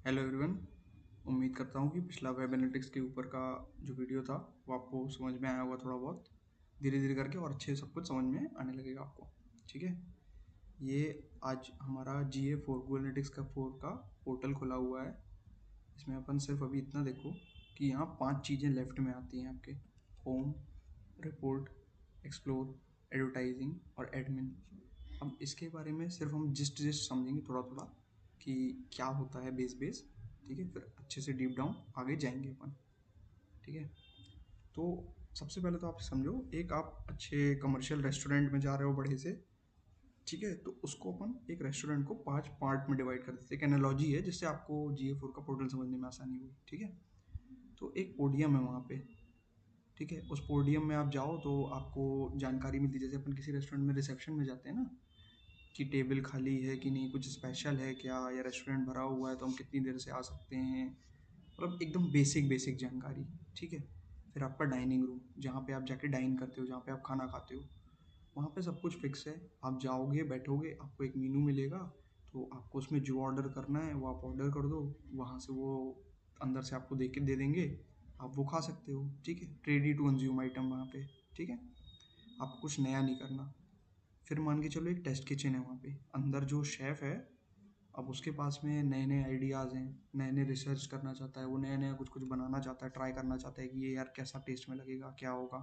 Hello everyone. उम्मीद करता हूँ कि पिछला वेब एनालिटिक्स के ऊपर का जो वीडियो था वो आपको समझ में आया होगा। थोड़ा बहुत धीरे धीरे करके और अच्छे सब कुछ समझ में आने लगेगा आपको। ठीक है, ये आज हमारा GA4 गूगल एनालिटिक्स का 4 का पोर्टल खुला हुआ है। इसमें अपन सिर्फ अभी इतना देखो कि यहाँ 5 चीज़ें लेफ्ट में आती हैं आपके: होम, रिपोर्ट, एक्सप्लोर, एडवर्टाइजिंग और एडमिन। अब इसके बारे में सिर्फ हम जिस्ट समझेंगे थोड़ा थोड़ा कि क्या होता है बेस। ठीक है, फिर अच्छे से डीप डाउन आगे जाएंगे अपन। ठीक है, तो सबसे पहले तो आप समझो, एक आप अच्छे कमर्शियल रेस्टोरेंट में जा रहे हो बड़े से। ठीक है, तो उसको अपन एक रेस्टोरेंट को 5 पार्ट में डिवाइड कर देते हैं। एक एनालॉजी है जिससे आपको GA4 का पोर्टल समझने में आसानी हुई। ठीक है, तो एक पोडियम है वहाँ पे। ठीक है, उस पोडियम में आप जाओ तो आपको जानकारी मिलती है। जैसे अपन किसी रेस्टोरेंट में रिसेप्शन में जाते हैं ना, कि टेबल खाली है कि नहीं, कुछ स्पेशल है क्या, या रेस्टोरेंट भरा हुआ है तो हम कितनी देर से आ सकते हैं, मतलब एकदम बेसिक बेसिक जानकारी। ठीक है, फिर आपका डाइनिंग रूम, जहाँ पे आप जाके डाइन करते हो, जहाँ पे आप खाना खाते हो, वहाँ पे सब कुछ फिक्स है। आप जाओगे, बैठोगे, आपको एक मीनू मिलेगा, तो आपको उसमें जो ऑर्डर करना है वो आप ऑर्डर कर दो। वहाँ से वो अंदर से आपको दे के दे देंगे, आप वो खा सकते हो। ठीक है, रेडी टू कंज्यूम आइटम वहाँ पे। ठीक है, आपको कुछ नया नहीं करना। फिर मान के चलो एक टेस्ट किचन है वहाँ पे, अंदर जो शेफ़ है, अब उसके पास में नए नए आइडियाज़ हैं, नए नए रिसर्च करना चाहता है, वो नया नया कुछ कुछ बनाना चाहता है, ट्राई करना चाहता है कि ये यार कैसा टेस्ट में लगेगा, क्या होगा।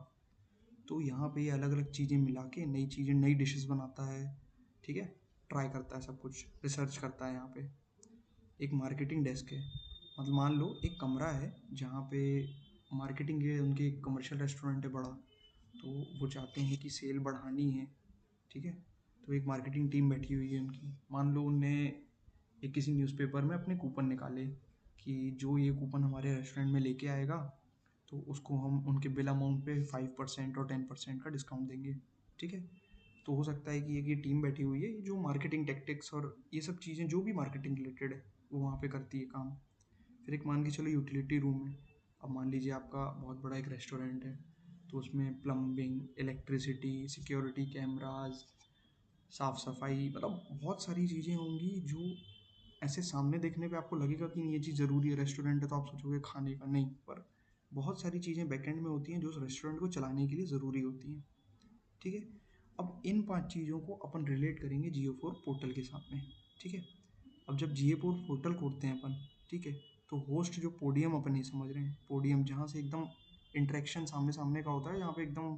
तो यहाँ पे ये अलग अलग चीज़ें मिला के नई चीज़ें, नई डिशेस बनाता है। ठीक है, ट्राई करता है, सब कुछ रिसर्च करता है यहाँ पे। एक मार्केटिंग डेस्क है, मतलब मान लो एक कमरा है जहाँ पे मार्केटिंग के, उनके एक कमर्शियल रेस्टोरेंट है बड़ा, तो वो चाहते हैं कि सेल बढ़ानी है। ठीक है, तो एक मार्केटिंग टीम बैठी हुई है उनकी। मान लो उनने एक किसी न्यूज़पेपर में अपने कूपन निकाले कि जो ये कूपन हमारे रेस्टोरेंट में लेके आएगा तो उसको हम उनके बिल अमाउंट पे 5% और 10% का डिस्काउंट देंगे। ठीक है, तो हो सकता है कि एक ये टीम बैठी हुई है जो मार्केटिंग टेक्टिक्स और ये सब चीज़ें जो भी मार्केटिंग रिलेटेड है वो वहाँ पे करती है काम। फिर एक मान के चलो यूटिलिटी रूम है। अब मान लीजिए आपका बहुत बड़ा एक रेस्टोरेंट है, तो उसमें प्लम्बिंग, इलेक्ट्रिसिटी, सिक्योरिटी कैमराज, साफ सफाई, मतलब बहुत सारी चीज़ें होंगी जो ऐसे सामने देखने पे आपको लगेगा कि ये चीज़ ज़रूरी है। रेस्टोरेंट है तो आप सोचोगे खाने का नहीं, पर बहुत सारी चीज़ें बैकएंड में होती हैं जो उस रेस्टोरेंट को चलाने के लिए ज़रूरी होती हैं। ठीक है, अब इन 5 चीज़ों को अपन रिलेट करेंगे GA4 पोर्टल के साथ में। ठीक है, अब जब GA4 पोर्टल खोलते हैं अपन, ठीक है, तो होस्ट जो पोडियम अपन ये समझ रहे हैं, पोडियम जहाँ से एकदम इंटरेक्शन सामने सामने का होता है, जहाँ पे एकदम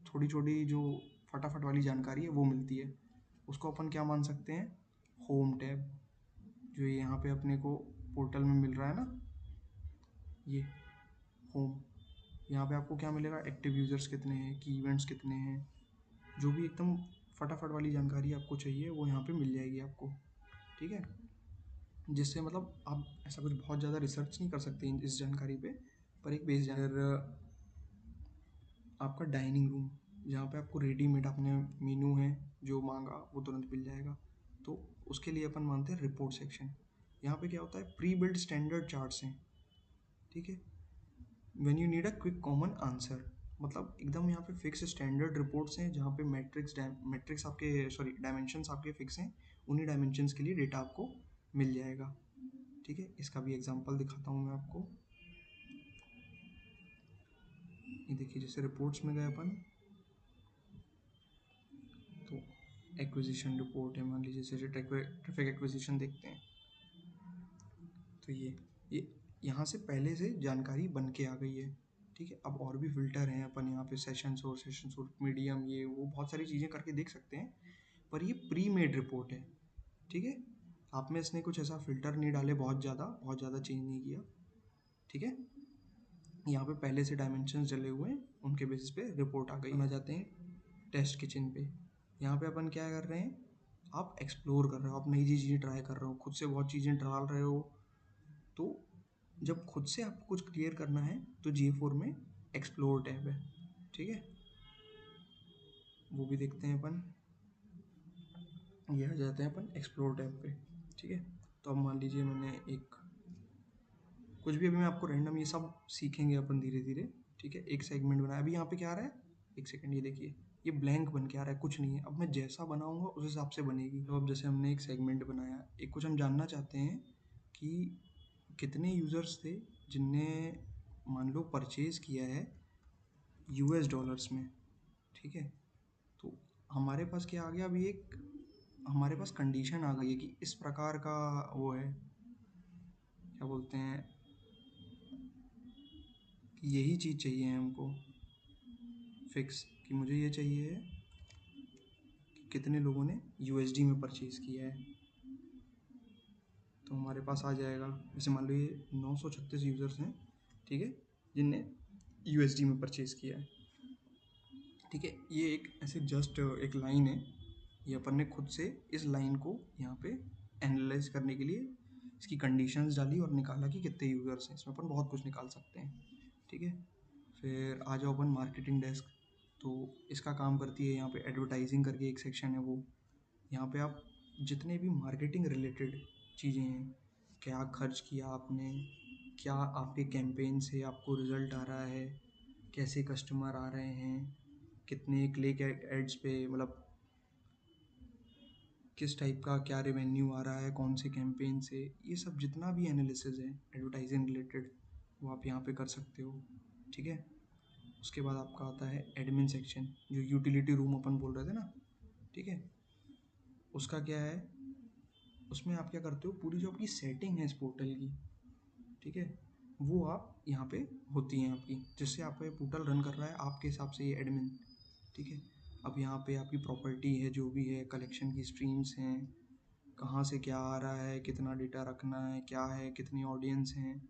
थोड़ी छोटी जो फटाफट वाली जानकारी है वो मिलती है, उसको अपन क्या मान सकते हैं? Home tab. जो यहाँ पे अपने को पोर्टल में मिल रहा है ना, ये होम, यहाँ पे आपको क्या मिलेगा? एक्टिव यूज़र्स कितने हैं, की इवेंट्स कितने हैं, जो भी एकदम फटाफट वाली जानकारी आपको चाहिए वो यहाँ पे मिल जाएगी आपको। ठीक है, जिससे मतलब आप ऐसा कुछ बहुत ज़्यादा रिसर्च नहीं कर सकते इस जानकारी पे, पर एक बेस जानकारी। आपका डाइनिंग रूम, जहाँ पे आपको रेडीमेड अपने मेनू है, जो मांगा वो तुरंत मिल जाएगा, तो उसके लिए अपन मानते हैं रिपोर्ट सेक्शन। यहाँ पे क्या होता है? प्री बिल्ड स्टैंडर्ड चार्ट्स हैं। ठीक है, when you need a quick common answer, मतलब एकदम यहाँ पे फिक्स स्टैंडर्ड रिपोर्ट्स हैं जहाँ पे मैट्रिक्स आपके, सॉरी, डायमेंशंस आपके फिक्स हैं। उन्हीं डायमेंशंस के लिए डेटा आपको मिल जाएगा। ठीक है, इसका भी एग्जांपल दिखाता हूँ मैं आपको। ये देखिए, जैसे रिपोर्ट्स में गए अपन, तो एक्विजिशन रिपोर्ट है, मान लीजिए जैसे ट्रैफिक एक्विजिशन देखते हैं, तो ये यहाँ से पहले से जानकारी बन के आ गई है। ठीक है, अब और भी फिल्टर हैं, अपन यहाँ पे सेशन सोर्स, मीडियम, ये वो बहुत सारी चीज़ें करके देख सकते हैं, पर ये प्री मेड रिपोर्ट है। ठीक है, आप में इसने कुछ ऐसा फिल्टर नहीं डाले, बहुत ज़्यादा चेंज नहीं किया। ठीक है, यहाँ पे पहले से डायमेंशंस डले हुए हैं, उनके बेसिस पे रिपोर्ट आ गई। आ जाते हैं टेस्ट किचन पे। यहाँ पे अपन क्या कर रहे हैं? आप एक्सप्लोर कर रहे हो, आप नई चीज़ें ट्राई कर रहे हो, खुद से बहुत चीज़ें डाल रहे हो। तो जब खुद से आपको कुछ क्लियर करना है तो GA4 में एक्सप्लोर टैब है। ठीक है, वो भी देखते हैं अपन। ये आ जाते हैं अपन एक्सप्लोर टैब पे। ठीक है, तो अब मान लीजिए मैंने एक कुछ भी, अभी मैं आपको रैंडम ये सब सीखेंगे अपन धीरे धीरे। ठीक है, एक सेगमेंट बनाया, अभी यहाँ पे क्या आ रहा है? एक सेकंड, ये देखिए, ये ब्लैंक बन के आ रहा है, कुछ नहीं है। अब मैं जैसा बनाऊंगा उस हिसाब से बनेगी। तो अब जैसे हमने एक सेगमेंट बनाया, एक कुछ हम जानना चाहते हैं कि कितने यूज़र्स थे जिनने मान लो परचेज़ किया है यूएस डॉलर्स में, ठीक है। तो हमारे पास क्या आ गया, अभी एक हमारे पास कंडीशन आ गई है कि इस प्रकार का वो है, क्या बोलते हैं, कि यही चीज़ चाहिए हमको फिक्स, कि मुझे ये चाहिए है कि कितने लोगों ने यूएसडी में परचेज़ किया है। तो हमारे पास आ जाएगा, जैसे मान लो ये 936 यूज़र्स हैं, ठीक है, जिनने यूएसडी में परचेज़ किया है, ठीक है। ये एक ऐसे जस्ट एक लाइन है, ये अपन ने खुद से इस लाइन को यहाँ पे एनालाइज करने के लिए इसकी कंडीशंस डाली और निकाला कि कितने यूज़र्स हैं। इसमें अपन बहुत कुछ निकाल सकते हैं, ठीक है। फिर आ जाओ अपन मार्केटिंग डेस्क, तो इसका काम करती है यहाँ पे एडवर्टाइजिंग करके एक सेक्शन है वो। यहाँ पे आप जितने भी मार्केटिंग रिलेटेड चीज़ें हैं, क्या खर्च किया आपने, क्या आपके कैंपेन से आपको रिजल्ट आ रहा है, कैसे कस्टमर आ रहे हैं, कितने क्लिक एड्स पे, मतलब किस टाइप का क्या रेवेन्यू आ रहा है कौन से कैंपेन से, ये सब जितना भी एनालिसिस है एडवर्टाइजिंग रिलेटेड वो आप यहाँ पे कर सकते हो, ठीक है। उसके बाद आपका आता है एडमिन सेक्शन, जो यूटिलिटी रूम अपन बोल रहे थे ना, ठीक है। उसका क्या है, उसमें आप क्या करते हो, पूरी जो आपकी सेटिंग है इस पोर्टल की, ठीक है, वो आप यहाँ पे होती हैं आपकी, जिससे आपका ये पोर्टल रन कर रहा है आपके हिसाब से ये एडमिन, ठीक है। अब यहाँ पे आपकी प्रॉपर्टी है, जो भी है, कलेक्शन की स्ट्रीम्स हैं, कहाँ से क्या आ रहा है, कितना डेटा रखना है, क्या है, कितनी ऑडियंस हैं,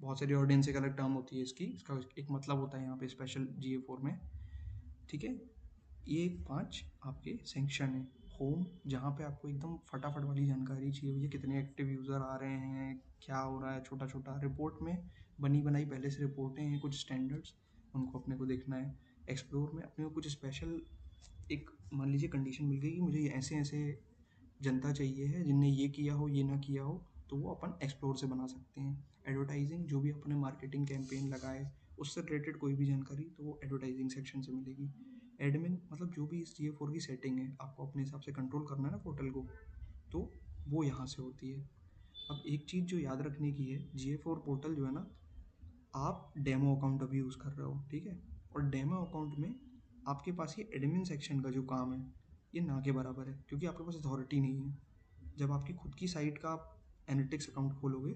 बहुत सारी ऑडियंस एक अलग टर्म होती है इसकी, इसका एक मतलब होता है यहाँ पे स्पेशल GA4 में, ठीक है। ये 5 आपके सेक्शन है। होम, जहाँ पे आपको एकदम फटाफट वाली जानकारी चाहिए, भैया कितने एक्टिव यूज़र आ रहे हैं, क्या हो रहा है, छोटा छोटा रिपोर्ट में बनी बनाई पहले से रिपोर्टें हैं कुछ स्टैंडर्ड्स, उनको अपने को देखना है। एक्सप्लोर में अपने को कुछ स्पेशल, एक मान लीजिए कंडीशन मिल गई कि मुझे ऐसे ऐसे जनता चाहिए है जिनने ये किया हो ये ना किया हो, तो वो अपन एक्सप्लोर से बना सकते हैं। एडवर्टाइजिंग, जो भी अपने मार्केटिंग कैंपेन लगाए उससे रिलेटेड कोई भी जानकारी, तो वो एडवर्टाइजिंग सेक्शन से मिलेगी। एडमिन मतलब जो भी इस GA4 की सेटिंग है, आपको अपने हिसाब से कंट्रोल करना है ना पोर्टल को, तो वो यहाँ से होती है। अब एक चीज़ जो याद रखने की है, GA4 पोर्टल जो है ना, आप डेमो अकाउंट अभी यूज़ कर रहे हो, ठीक है, और डेमो अकाउंट में आपके पास ये एडमिन सेक्शन का जो काम है ये ना के बराबर है, क्योंकि आपके पास अथॉरिटी नहीं है। जब आपकी खुद की साइट का आप एनालिटिक्स अकाउंट खोलोगे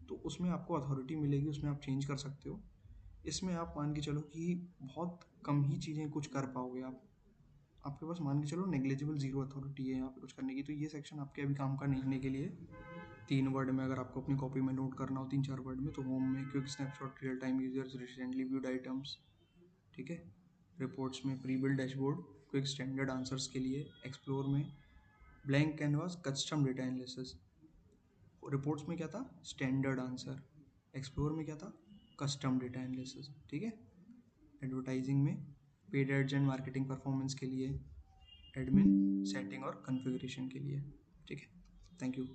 तो उसमें आपको अथॉरिटी मिलेगी, उसमें आप चेंज कर सकते हो। इसमें आप मान के चलो कि बहुत कम ही चीज़ें कुछ कर पाओगे आप, आपके पास मान के चलो नेग्लिजिबल जीरो अथॉरिटी है यहाँ पे कुछ करने की। तो ये सेक्शन आपके अभी काम का नहीं होने के लिए, 3 वर्ड में अगर आपको अपनी कॉपी में नोट करना हो, 3-4 वर्ड में, तो होम में quick snapshot, real time users, recently viewed items, ठीक है। रिपोर्ट्स में pre build dashboard, quick standard answers के लिए। एक्सप्लोर में blank canvas, custom data analysis. Reports में क्या था, स्टैंडर्ड आंसर। एक्सप्लोर में क्या था, कस्टम डेटा एनालिसिस, ठीक है। एडवर्टाइजिंग में paid ads and marketing performance के लिए, एडमिन, सेटिंग और कॉन्फ़िगरेशन के लिए, ठीक है। Thank you.